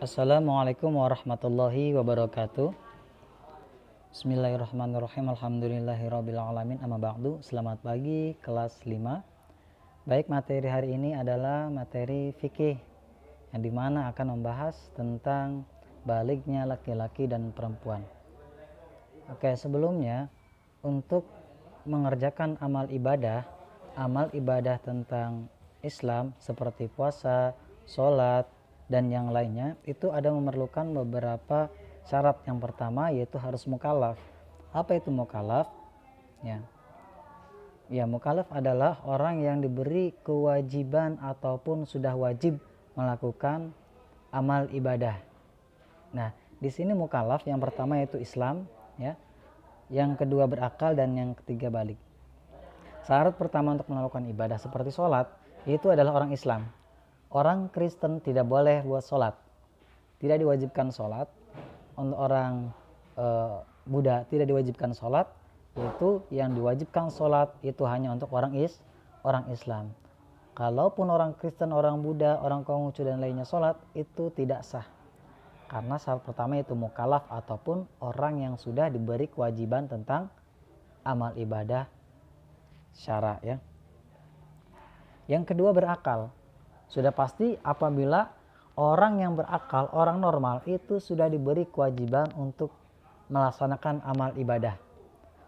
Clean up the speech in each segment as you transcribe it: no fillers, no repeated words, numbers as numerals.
Assalamualaikum warahmatullahi wabarakatuh. Bismillahirrahmanirrahim. Alhamdulillahirrabbilalamin. Amma ba'du. Selamat pagi kelas 5. Baik, materi hari ini adalah materi fikih yang dimana akan membahas tentang balignya laki-laki dan perempuan. Oke, sebelumnya untuk mengerjakan amal ibadah tentang Islam seperti puasa, sholat, dan yang lainnya itu ada memerlukan beberapa syarat. Yang pertama yaitu harus mukallaf. Apa itu mukallaf? Ya, mukallaf adalah orang yang diberi kewajiban ataupun sudah wajib melakukan amal ibadah. Nah, di sini mukallaf yang pertama yaitu Islam, ya. Yang kedua berakal dan yang ketiga balik. Syarat pertama untuk melakukan ibadah seperti sholat itu adalah orang Islam. Orang Kristen tidak boleh buat sholat, tidak diwajibkan sholat. Untuk orang Buddha tidak diwajibkan sholat, yaitu yang diwajibkan sholat itu hanya untuk orang Islam. Kalaupun orang Kristen, orang Buddha, orang Konghucu dan lainnya sholat, itu tidak sah. Karena syarat pertama itu mukallaf ataupun orang yang sudah diberi kewajiban tentang amal ibadah syara, ya. Yang kedua berakal. Sudah pasti apabila orang yang berakal, orang normal itu sudah diberi kewajiban untuk melaksanakan amal ibadah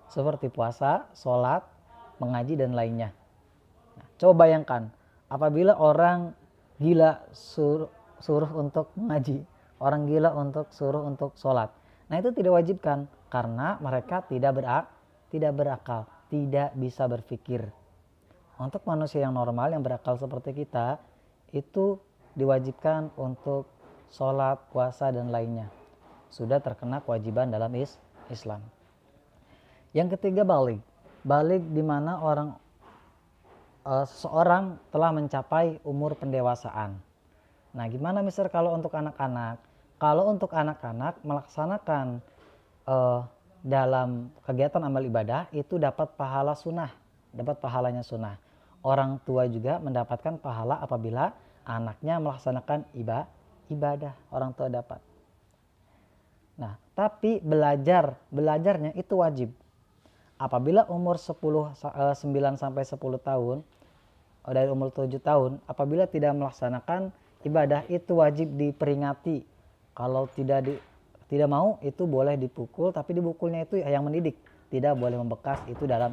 seperti puasa, sholat, mengaji dan lainnya. Nah, coba bayangkan apabila orang gila suruh untuk mengaji, orang gila suruh untuk sholat. Nah, itu tidak wajibkan karena mereka tidak berakal, tidak bisa berpikir. Untuk manusia yang normal yang berakal seperti kita itu diwajibkan untuk sholat, puasa dan lainnya. Sudah terkena kewajiban dalam Islam. Yang ketiga balik. Balik di mana seseorang telah mencapai umur pendewasaan. Nah, gimana misal kalau untuk anak-anak? Kalau untuk anak-anak melaksanakan dalam kegiatan amal ibadah itu dapat pahala sunnah, dapat pahalanya sunnah. Orang tua juga mendapatkan pahala apabila anaknya melaksanakan ibadah, orang tua dapat. Nah, tapi belajarnya itu wajib. Apabila umur 9 sampai 10 tahun, dari umur 7 tahun, apabila tidak melaksanakan ibadah itu wajib diperingati. Kalau tidak mau itu boleh dipukul, tapi dipukulnya itu yang mendidik, tidak boleh membekas, itu dalam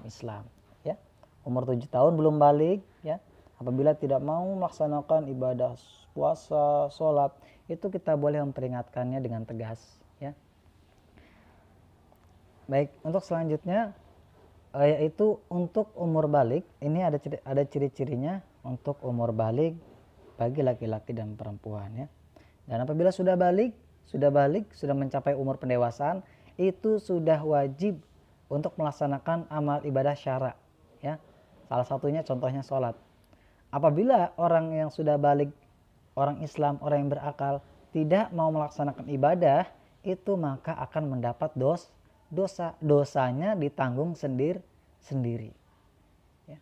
Islam, ya. Umur 7 tahun belum balik, ya. Apabila tidak mau melaksanakan ibadah puasa, sholat, itu kita boleh memperingatkannya dengan tegas, ya. Baik, untuk selanjutnya yaitu untuk umur balik. Ini ada ciri-cirinya untuk umur balik bagi laki-laki dan perempuan, ya. Dan apabila sudah mencapai umur pendewasaan, itu sudah wajib untuk melaksanakan amal ibadah syara, ya. Salah satunya contohnya sholat. Apabila orang yang sudah balik, orang Islam, orang yang berakal tidak mau melaksanakan ibadah, itu maka akan mendapat dosanya ditanggung sendiri, ya.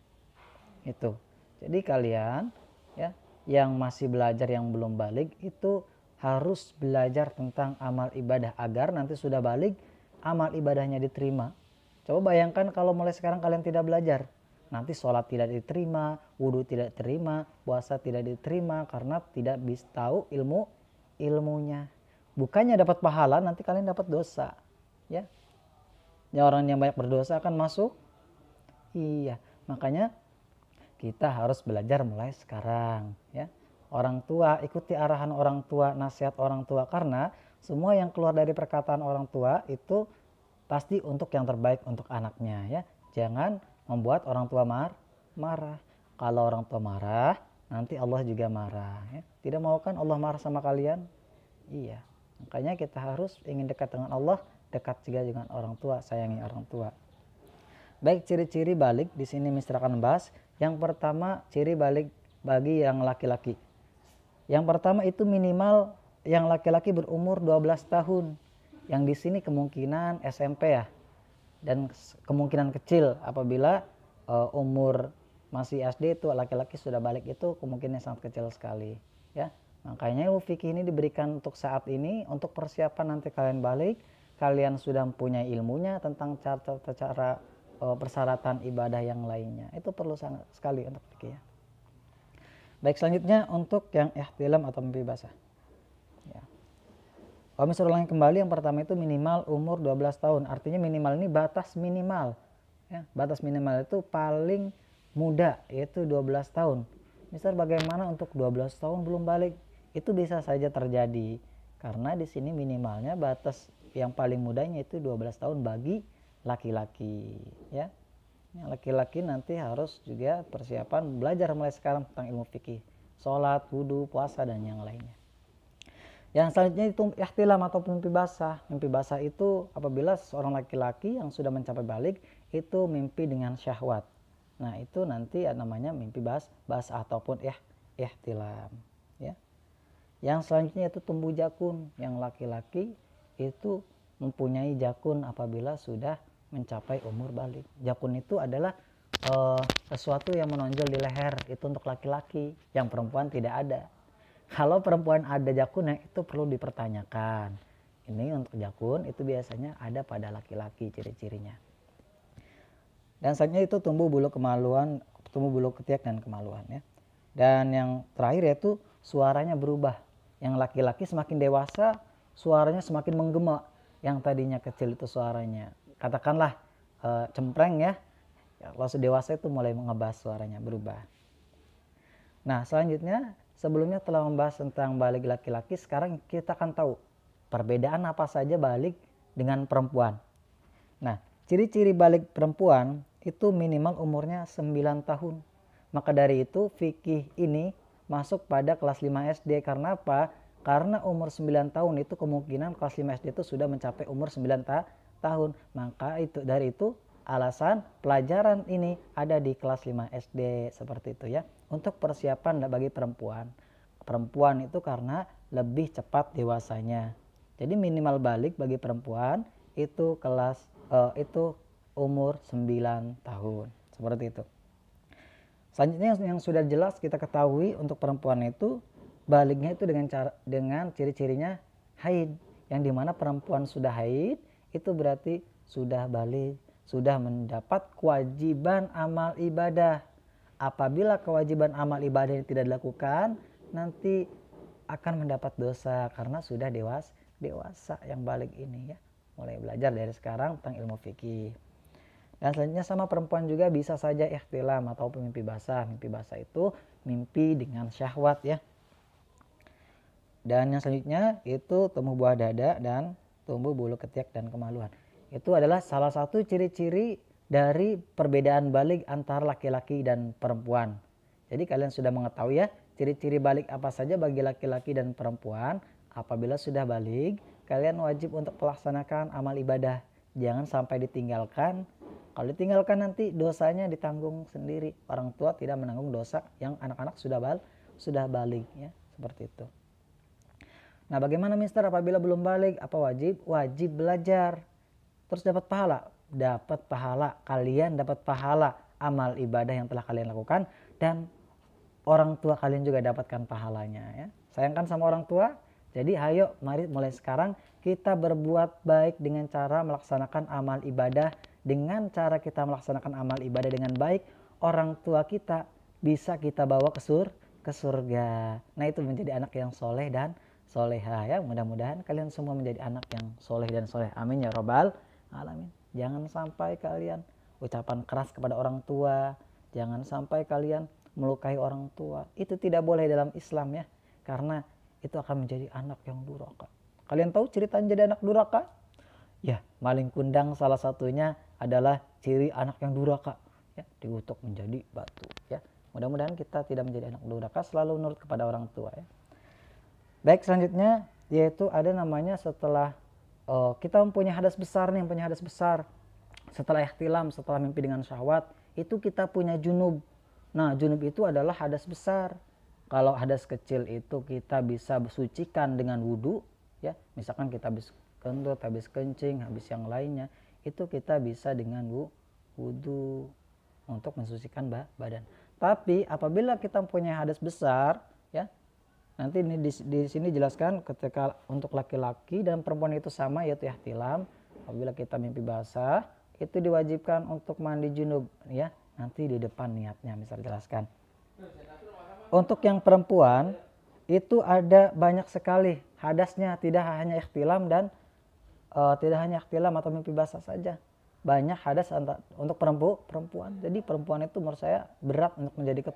Itu. Jadi kalian, ya, yang masih belajar, yang belum balik itu harus belajar tentang amal ibadah agar nanti sudah balik amal ibadahnya diterima. Coba bayangkan kalau mulai sekarang kalian tidak belajar, nanti sholat tidak diterima, wudhu tidak diterima, puasa tidak diterima karena tidak bisa tahu ilmunya. Bukannya dapat pahala, nanti kalian dapat dosa, ya. Ya, orang yang banyak berdosa akan masuk. Iya, makanya kita harus belajar mulai sekarang, ya. Orang tua, ikuti arahan orang tua, nasihat orang tua, karena semua yang keluar dari perkataan orang tua itu pasti untuk yang terbaik untuk anaknya, ya. Jangan membuat orang tua marah. Kalau orang tua marah, nanti Allah juga marah, ya. Tidak mau kan Allah marah sama kalian? Iya. Makanya kita harus ingin dekat dengan Allah, dekat juga dengan orang tua, sayangi orang tua. Baik, ciri-ciri balik di sini Mister akan membahas. Yang pertama, ciri balik bagi yang laki-laki. Yang pertama itu minimal yang laki-laki berumur 12 tahun. Yang di sini kemungkinan SMP, ya. Dan kemungkinan kecil apabila umur masih SD itu laki-laki sudah balik, itu kemungkinan sangat kecil sekali, ya. Makanya ilmu fikih ini diberikan untuk saat ini, untuk persiapan nanti kalian balik, kalian sudah mempunyai ilmunya tentang cara persyaratan ibadah yang lainnya. Itu perlu sangat sekali untuk fikih ya. Baik, selanjutnya untuk yang ihtilam atau mimpi basah. Ya. Kalau misalnya ulangi kembali, yang pertama itu minimal umur 12 tahun. Artinya minimal ini batas minimal. Ya, batas minimal itu paling muda, yaitu 12 tahun. Misal bagaimana untuk 12 tahun belum balik? Itu bisa saja terjadi. Karena di sini minimalnya batas yang paling mudanya itu 12 tahun bagi laki-laki. Ya. Yang laki-laki nanti harus juga persiapan belajar mulai sekarang tentang ilmu fikih. Sholat, wudhu, puasa, dan yang lainnya. Yang selanjutnya itu ihtilam atau mimpi basah. Mimpi basah itu apabila seorang laki-laki yang sudah mencapai balik itu mimpi dengan syahwat. Nah, itu nanti namanya mimpi basah ataupun ihtilam, ya. Yang selanjutnya itu tumbuh jakun. Yang laki-laki itu mempunyai jakun apabila sudah mencapai umur balik. Jakun itu adalah sesuatu yang menonjol di leher, itu untuk laki-laki. Yang perempuan tidak ada. Kalau perempuan ada jakunnya itu perlu dipertanyakan. Ini untuk jakun itu biasanya ada pada laki-laki ciri-cirinya. Dan selanjutnya itu tumbuh bulu kemaluan, tumbuh bulu ketiak dan kemaluan ya. Dan yang terakhir yaitu suaranya berubah. Yang laki-laki semakin dewasa suaranya semakin menggema. Yang tadinya kecil itu suaranya katakanlah cempreng ya. Kalau sudah dewasa itu mulai ngebas suaranya berubah. Nah, selanjutnya sebelumnya telah membahas tentang balik laki-laki, sekarang kita akan tahu perbedaan apa saja balik dengan perempuan. Nah, ciri-ciri balik perempuan itu minimal umurnya 9 tahun. Maka dari itu fikih ini masuk pada kelas 5 SD. Karena apa? Karena umur 9 tahun itu kemungkinan kelas 5 SD itu sudah mencapai umur 9 tahun. Maka itu dari itu alasan pelajaran ini ada di kelas 5 SD seperti itu ya. Untuk persiapan bagi perempuan. Perempuan itu karena lebih cepat dewasanya. Jadi minimal balik bagi perempuan itu itu umur 9 tahun. Seperti itu. Selanjutnya yang sudah jelas kita ketahui untuk perempuan itu baliknya itu dengan ciri-cirinya haid. Yang dimana perempuan sudah haid itu berarti sudah balik, sudah mendapat kewajiban amal ibadah. Apabila kewajiban amal ibadah ini tidak dilakukan, nanti akan mendapat dosa karena sudah dewasa yang balik ini ya. Mulai belajar dari sekarang tentang ilmu fikih. Dan selanjutnya sama perempuan juga bisa saja ihtilam atau mimpi basah. Mimpi basah itu mimpi dengan syahwat ya. Dan yang selanjutnya itu tumbuh buah dada dan tumbuh bulu ketiak dan kemaluan. Itu adalah salah satu ciri-ciri dari perbedaan balik antara laki-laki dan perempuan. Jadi kalian sudah mengetahui ya ciri-ciri balik apa saja bagi laki-laki dan perempuan. Apabila sudah balik, kalian wajib untuk melaksanakan amal ibadah. Jangan sampai ditinggalkan. Kalau ditinggalkan nanti dosanya ditanggung sendiri. Orang tua tidak menanggung dosa yang anak-anak sudah balik ya, seperti itu. Nah, bagaimana Mister apabila belum balik? Apa wajib? Wajib belajar. Terus dapat pahala? Dapat pahala. Kalian dapat pahala amal ibadah yang telah kalian lakukan dan orang tua kalian juga dapatkan pahalanya ya. Sayangkan sama orang tua. Jadi ayo mari mulai sekarang kita berbuat baik dengan cara melaksanakan amal ibadah. Dengan cara kita melaksanakan amal ibadah dengan baik, orang tua kita bisa kita bawa ke surga. Nah, itu menjadi anak yang soleh dan soleha ya. Mudah-mudahan kalian semua menjadi anak yang soleh dan soleh. Amin ya robbal alamin. Jangan sampai kalian ucapan keras kepada orang tua. Jangan sampai kalian melukai orang tua. Itu tidak boleh dalam Islam ya. Karena itu akan menjadi anak yang durhaka. Kalian tahu ceritanya jadi anak durhaka? Ya, maling kundang salah satunya adalah ciri anak yang durhaka. Ya, dikutuk menjadi batu. Ya, mudah-mudahan kita tidak menjadi anak durhaka, selalu nurut kepada orang tua. Ya. Baik, selanjutnya yaitu ada namanya setelah kita mempunyai hadas besar nih, mempunyai hadas besar. Setelah ihtilam, setelah mimpi dengan syahwat, itu kita punya junub. Nah, junub itu adalah hadas besar. Kalau hadas kecil itu kita bisa bersucikan dengan wudhu, ya. Misalkan kita habis kentut, habis kencing, habis yang lainnya, itu kita bisa dengan wudhu untuk mensucikan badan. Tapi apabila kita mempunyai hadas besar, ya, Nanti ini di sini jelaskan ketika untuk laki-laki dan perempuan itu sama, yaitu ihtilam. Apabila kita mimpi basah, itu diwajibkan untuk mandi junub ya. Nanti di depan niatnya misal jelaskan. Untuk yang perempuan itu ada banyak sekali hadasnya, tidak hanya ihtilam dan tidak hanya ihtilam atau mimpi basah saja. Banyak hadas untuk perempuan. Jadi perempuan itu menurut saya berat untuk menjadi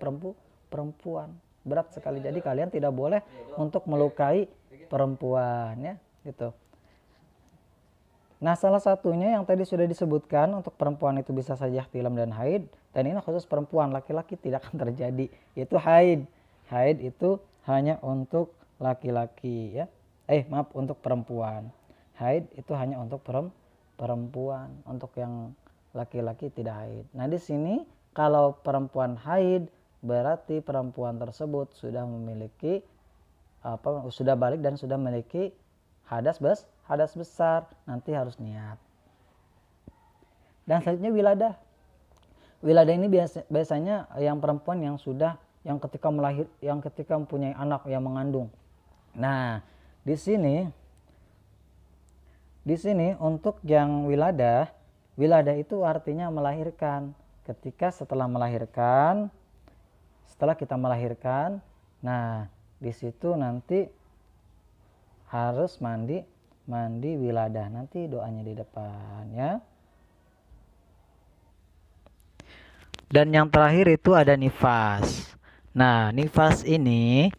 perempuan. Berat sekali. Jadi kalian tidak boleh untuk melukai perempuan ya, gitu. Nah, salah satunya yang tadi sudah disebutkan untuk perempuan itu bisa saja ihtilam dan haid, dan ini khusus perempuan, laki-laki tidak akan terjadi, yaitu haid. Haid itu hanya untuk laki-laki ya. Maaf, untuk perempuan. Haid itu hanya untuk perempuan, untuk yang laki-laki tidak haid. Nah, di sini kalau perempuan haid berarti perempuan tersebut sudah memiliki sudah balik dan sudah memiliki hadas besar, nanti harus niat. Dan selanjutnya wiladah. Wiladah ini biasanya yang perempuan yang ketika mempunyai anak yang mengandung. Nah, di sini untuk yang wiladah itu artinya melahirkan. Ketika setelah kita melahirkan, nah di situ nanti harus mandi wiladah. Nanti doanya di depan ya. Dan yang terakhir itu ada nifas. Nah, nifas ini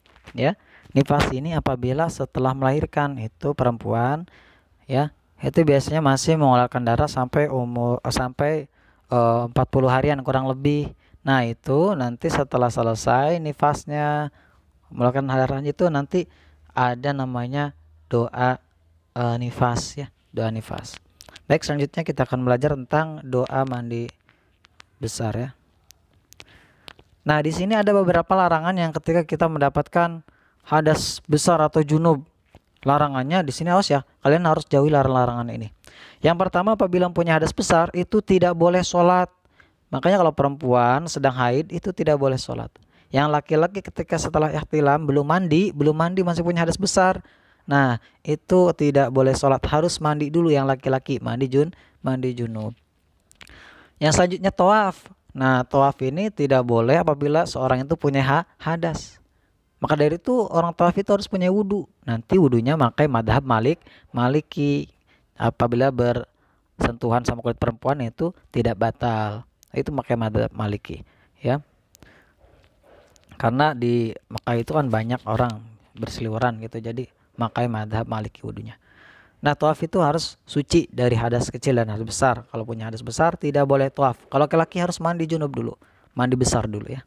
apabila setelah melahirkan itu perempuan ya, itu biasanya masih mengeluarkan darah sampai 40 harian kurang lebih. Nah, itu nanti setelah selesai nifasnya mengeluarkan darah itu nanti ada namanya doa nifas ya, doa nifas. Baik, selanjutnya kita akan belajar tentang doa mandi besar ya. Nah, di sini ada beberapa larangan yang ketika kita mendapatkan hadas besar atau junub. Larangannya di sini awas ya, kalian harus jauhi larangan ini. Yang pertama, apabila punya hadas besar itu tidak boleh sholat. Makanya kalau perempuan sedang haid itu tidak boleh sholat. Yang laki-laki ketika setelah ihtilam belum mandi masih punya hadas besar. Nah, itu tidak boleh sholat, harus mandi dulu yang laki-laki, mandi junub. Yang selanjutnya tawaf. Nah, tawaf ini tidak boleh apabila seorang itu punya hadas. Maka dari itu orang tawaf itu harus punya wudu. Nanti wudunya pakai madhab maliki. Apabila bersentuhan sama kulit perempuan itu tidak batal. Itu pakai madhab maliki ya. Karena di Mekah itu kan banyak orang berseliweran gitu, jadi pakai madhab maliki wudunya. Nah, tawaf itu harus suci dari hadas kecil dan hadas besar. Kalau punya hadas besar tidak boleh tawaf. Kalau laki-laki harus mandi junub dulu, mandi besar dulu ya.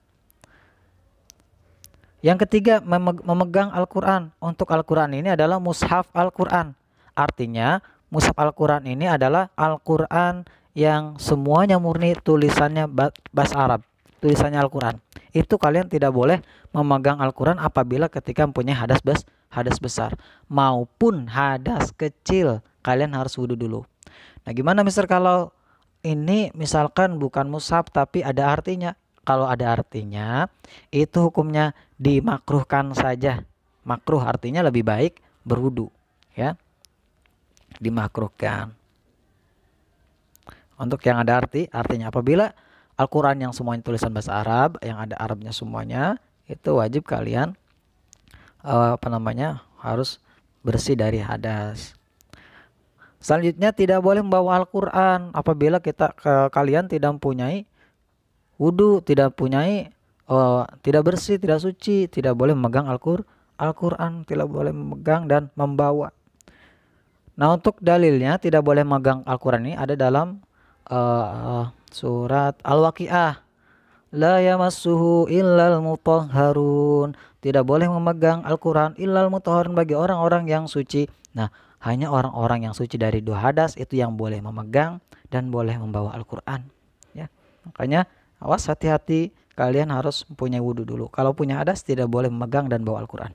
Yang ketiga, memegang Al-Quran. Untuk Al-Quran ini adalah mushaf Al-Quran. Artinya mushaf Al-Quran ini adalah Al-Quran yang semuanya murni tulisannya bahasa Arab, tulisannya Al-Quran. Itu kalian tidak boleh memegang Al-Quran apabila ketika mempunyai hadas besar maupun hadas kecil, kalian harus wudhu dulu. Nah, gimana misal kalau ini misalkan bukan mushaf tapi ada artinya? Kalau ada artinya itu hukumnya dimakruhkan saja. Makruh artinya lebih baik berwudu ya. Dimakruhkan. Untuk yang ada artinya apabila Al-Quran yang semuanya tulisan bahasa Arab, yang ada Arabnya semuanya, itu wajib kalian harus bersih dari hadas. Selanjutnya tidak boleh membawa Al-Quran apabila kalian tidak mempunyai wudu, tidak bersih, tidak suci, tidak boleh memegang Al-Quran, tidak boleh memegang dan membawa. Nah, untuk dalilnya tidak boleh memegang Al-Quran ini ada dalam surat Al-Waqiah. La yamassuhu illal mutahharun. Tidak boleh memegang Al-Quran illal mutahharun, bagi orang-orang yang suci. Nah, hanya orang-orang yang suci dari dua hadas itu yang boleh memegang dan boleh membawa Al-Quran ya. Makanya awas, hati-hati, kalian harus mempunyai wudu dulu. Kalau punya hadas tidak boleh memegang dan bawa Al-Quran.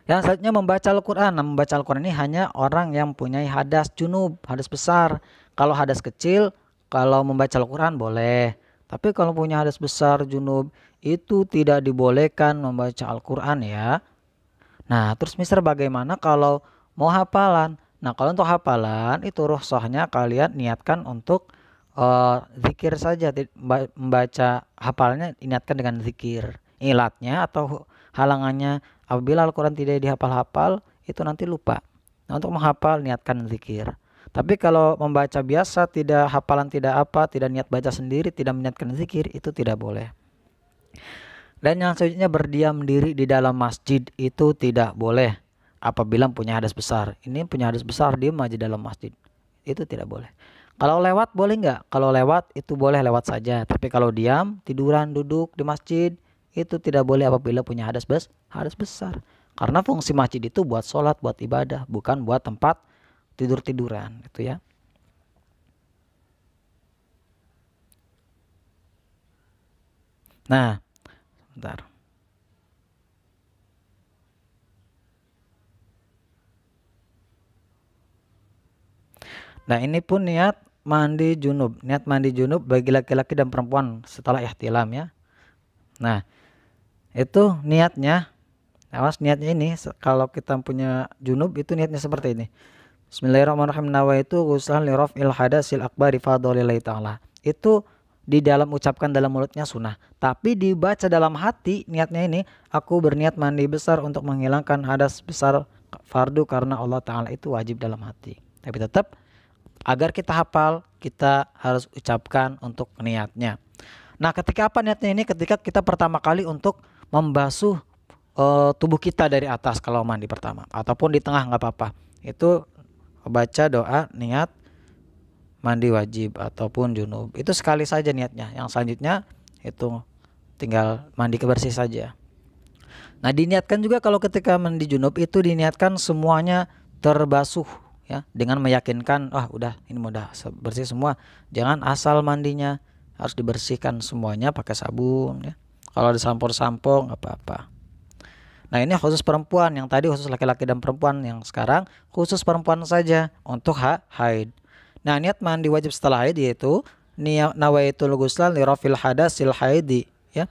Yang selanjutnya membaca Al-Quran. Nah, membaca Al-Quran ini hanya orang yang mempunyai hadas junub, hadas besar. Kalau hadas kecil, kalau membaca Al-Quran boleh. Tapi kalau punya hadas besar junub itu tidak dibolehkan membaca Al-Quran ya. Nah, terus Mister bagaimana kalau mau hafalan? Nah, kalau untuk hafalan itu rukhsahnya kalian niatkan untuk zikir saja, membaca hafalannya niatkan dengan zikir. Ilatnya atau halangannya apabila Al-Quran tidak dihafal-hafal itu nanti lupa. Nah, untuk menghafal niatkan zikir. Tapi kalau membaca biasa, tidak hafalan, tidak apa, tidak niat baca sendiri, tidak meniatkan zikir, itu tidak boleh. Dan yang selanjutnya berdiam diri di dalam masjid itu tidak boleh apabila punya hadas besar. Ini punya hadas besar, diam aja dalam masjid. Itu tidak boleh. Kalau lewat boleh nggak? Kalau lewat itu boleh lewat saja. Tapi kalau diam, tiduran, duduk di masjid itu tidak boleh apabila punya hadas besar. Karena fungsi masjid itu buat sholat, buat ibadah, bukan buat tempat tidur-tiduran, itu ya. Nah, bentar. Nah, ini pun niat mandi junub. Niat mandi junub bagi laki-laki dan perempuan setelah ihtilam ya. Nah, itu niatnya. Awas, niatnya ini kalau kita punya junub itu niatnya seperti ini. Bismillahirrahmanirrahim. Nawaitu ghuslan li raf'il hadasil akbari fadlillahi ta'ala. Itu di dalam ucapkan dalam mulutnya sunnah, tapi dibaca dalam hati niatnya ini, aku berniat mandi besar untuk menghilangkan hadas besar fardu karena Allah Ta'ala, itu wajib dalam hati. Tapi tetap agar kita hafal, kita harus ucapkan untuk niatnya. Nah, ketika apa niatnya ini? Ketika kita pertama kali untuk membasuh tubuh kita dari atas kalau mandi pertama, ataupun di tengah nggak apa-apa. Itu baca doa niat mandi wajib ataupun junub. Itu sekali saja niatnya. Yang selanjutnya itu tinggal mandi kebersih saja. Nah, diniatkan juga kalau ketika mandi junub itu diniatkan semuanya terbasuh ya, dengan meyakinkan udah ini udah bersih semua. Jangan asal mandinya, harus dibersihkan semuanya pakai sabun ya. Kalau ada sampo nggak apa-apa. Nah, ini khusus perempuan, yang tadi khusus laki-laki dan perempuan, yang sekarang khusus perempuan saja untuk haid. Nah, niat mandi wajib setelah haid yaitu nawaitul ghuslan li rafil hadasil haidi ya.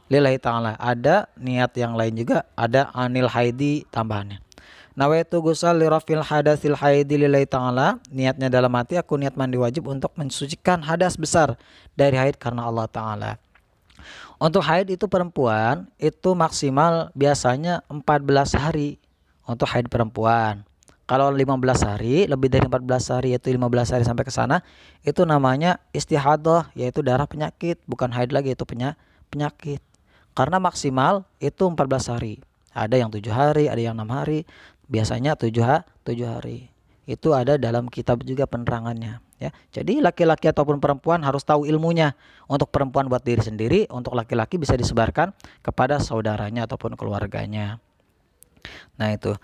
Lillahi ta'ala. Ada niat yang lain juga, ada anil haidi tambahannya. Nawaitu ghuslan li rafil hadasil haidi lillahi ta'ala. Niatnya dalam hati, aku niat mandi wajib untuk mensucikan hadas besar dari haid karena Allah Ta'ala. Untuk haid itu perempuan itu maksimal biasanya 14 hari untuk haid perempuan. Kalau 15 hari, lebih dari 14 hari, yaitu 15 hari sampai ke sana, itu namanya istihadah, yaitu darah penyakit, bukan haid lagi, itu penyakit. Karena maksimal itu 14 hari. Ada yang 7 hari, ada yang 6 hari, biasanya 7 hari. Itu ada dalam kitab juga penerangannya ya. Jadi laki-laki ataupun perempuan harus tahu ilmunya. Untuk perempuan buat diri sendiri, untuk laki-laki bisa disebarkan kepada saudaranya ataupun keluarganya. Nah, itu.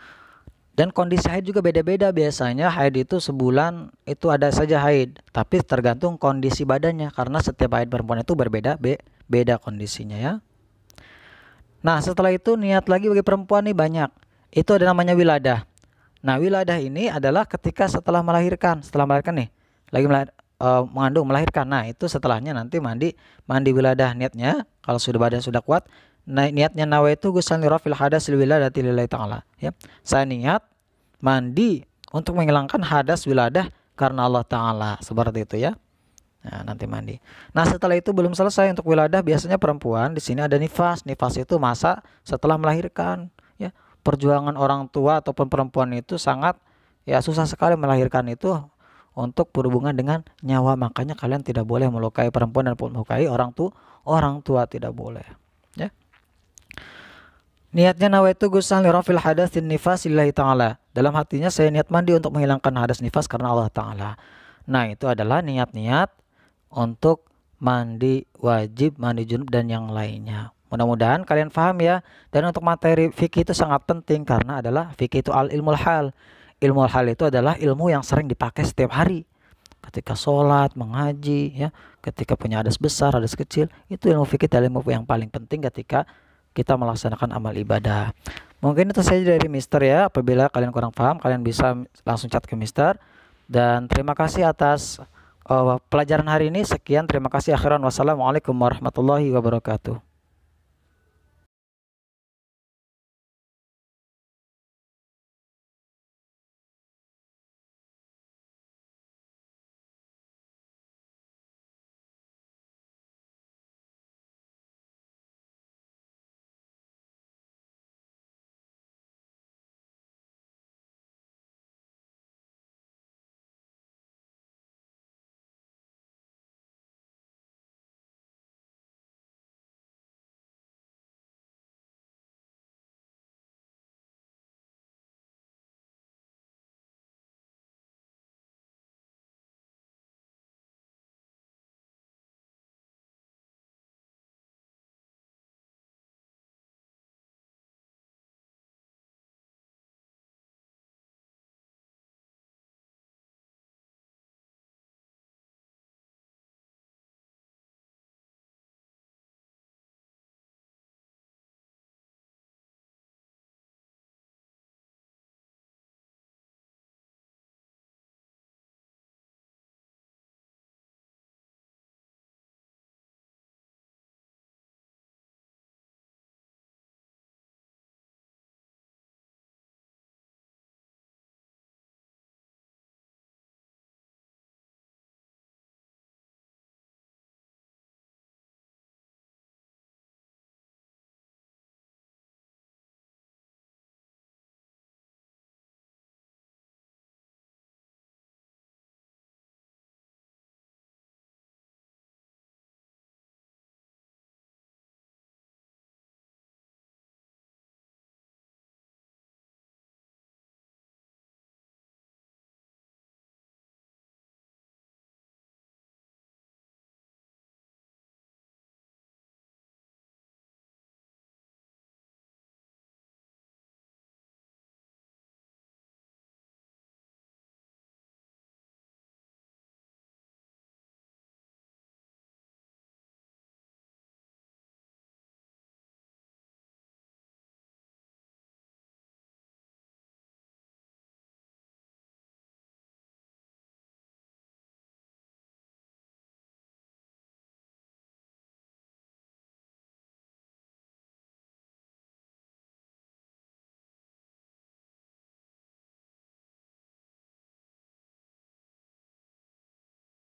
Dan kondisi haid juga beda-beda. Biasanya haid itu sebulan itu ada saja haid, tapi tergantung kondisi badannya, karena setiap haid perempuan itu berbeda beda kondisinya ya. Nah, setelah itu niat lagi bagi perempuan nih banyak. Itu ada namanya wiladah. Nah, wiladah ini adalah ketika setelah melahirkan nih, lagi mengandung, melahirkan. Nah, itu setelahnya nanti mandi wiladah. Niatnya kalau sudah badan sudah kuat, niatnya nawaitu ghuslan li rafil hadasil wiladati lillahi ta'ala ya. Saya niat mandi untuk menghilangkan hadas wiladah karena Allah Ta'ala, seperti itu ya. Nah, nanti mandi. Nah, setelah itu belum selesai untuk wiladah, biasanya perempuan di sini ada nifas. Nifas itu masa setelah melahirkan ya. Perjuangan orang tua ataupun perempuan itu sangat ya susah sekali melahirkan itu untuk berhubungan dengan nyawa. Makanya kalian tidak boleh melukai perempuan dan melukai orang tua tidak boleh ya. Niatnya nawaitu ghuslan li rafil hadatsin nifas lillahi ta'ala. Dalam hatinya saya niat mandi untuk menghilangkan hadas nifas karena Allah Ta'ala. Nah, itu adalah niat-niat untuk mandi wajib, mandi junub dan yang lainnya. Mudah-mudahan kalian paham ya. Dan untuk materi fikih itu sangat penting karena adalah fikih itu ilmul hal. Ilmu hal itu adalah ilmu yang sering dipakai setiap hari. Ketika sholat, mengaji ya, ketika punya hadas besar, hadas kecil, itu ilmu fikih adalah ilmu yang paling penting ketika kita melaksanakan amal ibadah. Mungkin itu saja dari Mister ya. Apabila kalian kurang paham, kalian bisa langsung chat ke Mister. Dan terima kasih atas pelajaran hari ini. Sekian, terima kasih. Akhiran wassalamualaikum warahmatullahi wabarakatuh.